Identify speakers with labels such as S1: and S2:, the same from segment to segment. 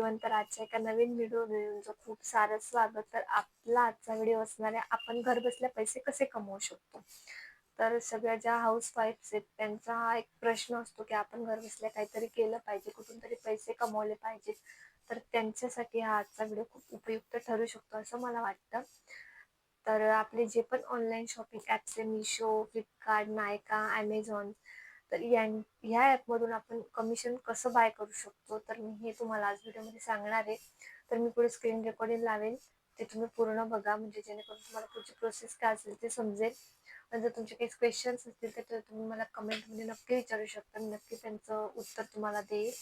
S1: Everyone. तर आजच्या एका नवीन व्हिडिओमध्ये तुमचं खूप सारं स्वागत. तर आपला आजचा व्हिडिओ असणार आहे, आपण घर बसल्या पैसे कसे कमवू शकतो. तर सगळ्या ज्या हाऊसवाईफ्स आहेत त्यांचा हा एक प्रश्न असतो की आपण घर बसल्या काहीतरी केलं पाहिजे, कुठून तरी पैसे कमवले पाहिजेत. तर त्यांच्यासाठी हा आजचा व्हिडिओ खूप उपयुक्त ठरू शकतो असं मला वाटतं. तर आपले जे पण ऑनलाईन शॉपिंग ॲप्स आहे, मिशो, फ्लिपकार्ट, नायका, ॲमेझॉन, तर ह्या ॲपमधून आपण कमिशन कसं बाय करू शकतो, तर मी हे तुम्हाला आज व्हिडिओमध्ये सांगणार आहे. तर मी पुढे स्क्रीन रेकॉर्डिंग लावेल, ते तुम्ही पूर्ण बघा, म्हणजे जेणेकरून तुम्हाला पुढची प्रोसेस काय असेल ते समजेल. आणि जर तुमचे काही क्वेश्चन्स असतील तर तुम्ही मला कमेंटमध्ये नक्की विचारू शकता, मी नक्की त्यांचं उत्तर तुम्हाला देईल.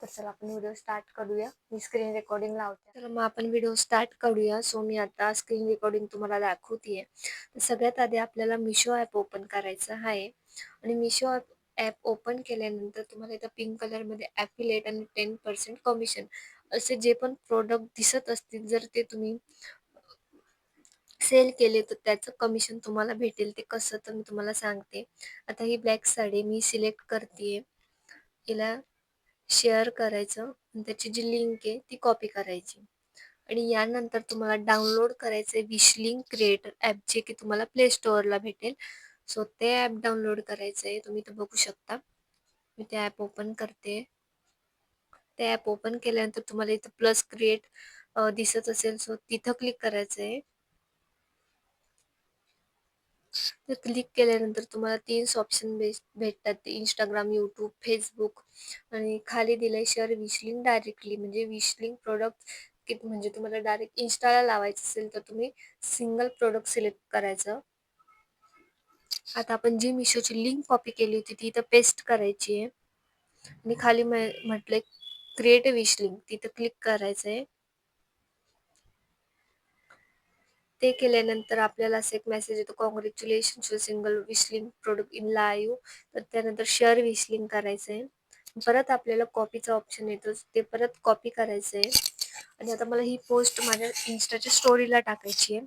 S1: तर चला आपण व्हिडिओ स्टार्ट करूया. मी स्क्रीन रेकॉर्डिंग लावते. तर मग आपण व्हिडिओ स्टार्ट करूया. सो मी आता स्क्रीन रेकॉर्डिंग तुम्हाला दाखवते. तर सगळ्यात आधी आपल्याला मिशो ॲप ओपन करायचं आहे. आणि मिशो ॲप ओपन केल्यानंतर तुम्हाला इथं पिंक कलरमध्ये ॲफिलेट आणि 10% कमिशन असे जे पण प्रोडक्ट दिसत असतील, जर ते तुम्ही सेल केले तर त्याचं कमिशन तुम्हाला भेटेल. ते कसं तर मी तुम्हाला सांगते. आता ही ब्लॅक साडी मी सिलेक्ट करते, हिला शेअर करायचं आणि त्याची जी लिंक आहे ती कॉपी करायची. आणि यानंतर तुम्हाला डाउनलोड करायचं आहे विश लिंक क्रिएटर ॲप, जे की तुम्हाला प्ले स्टोअरला भेटेल. सो ते ॲप डाउनलोड करायचं आहे. तुम्ही इथं बघू शकता, मी ते ॲप ओपन करते. ते ॲप ओपन केल्यानंतर तुम्हाला इथं प्लस क्रिएट दिसत असेल, सो तिथं क्लिक करायचं आहे. तर क्लिक केल्यानंतर तुम्हाला 3 ऑप्शन भेटतात. ते इंस्टाग्राम, यूट्यूब, फेसबुक आणि खाली दिलंय शेअर विश लिंक डायरेक्टली, म्हणजे विश लिंक प्रोडक्ट म्हणजे तुम्हाला डायरेक्ट इन्स्टाला लावायचं असेल तर तुम्ही सिंगल प्रोडक्ट सिलेक्ट करायचं. आता आपण जी मिशोची लिंक कॉपी केली होती ती इथं पेस्ट करायची आहे आणि खाली म्हटलंय क्रिएट विश लिंक, तिथं क्लिक करायचं आहे. ते केल्यानंतर आपल्याला असं एक मेसेज येतो, congratulations your single wish link product in live. तर त्यानंतर शेअर विश लिंक करायचं आहे. परत आपल्याला कॉपीचा ऑप्शन येतो, ते परत कॉपी करायचं आहे. आणि आता मला ही पोस्ट माझ्या इन्स्टाच्या स्टोरीला टाकायची आहे.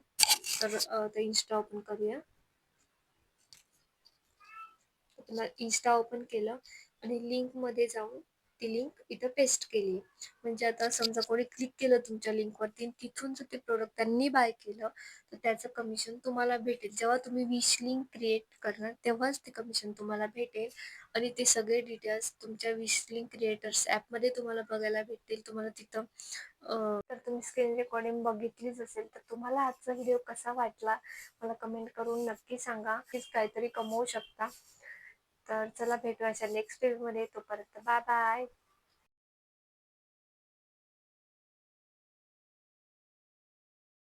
S1: तर ते इन्स्टा ओपन करूया. इन्स्टा ओपन केलं आणि लिंकमध्ये जाऊन ती लिंक इथं पेस्ट केली. म्हणजे आता समजा कोणी क्लिक केलं तुमच्या लिंकवरती, तिथून जर ते प्रोडक्ट त्यांनी बाय केलं तर त्याचं कमिशन तुम्हाला भेटेल. जेव्हा तुम्ही विश लिंक क्रिएट करणार तेव्हाच ते कमिशन तुम्हाला भेटेल. आणि ते सगळे डिटेल्स तुमच्या विश लिंक क्रिएटर्स ॲपमध्ये तुम्हाला बघायला भेटतील. तुम्हाला तिथं तर तुम्ही स्क्रीन रेकॉर्डिंग बघितलीच असेल. तर तुम्हाला आजचा व्हिडिओ कसा वाटला मला कमेंट करून नक्की सांगा. प्लीज काहीतरी कमवू शकता. तर चला भेटूया अशा नेक्स्ट व्हिडिओमध्ये. तोपर्यंत बाय बाय.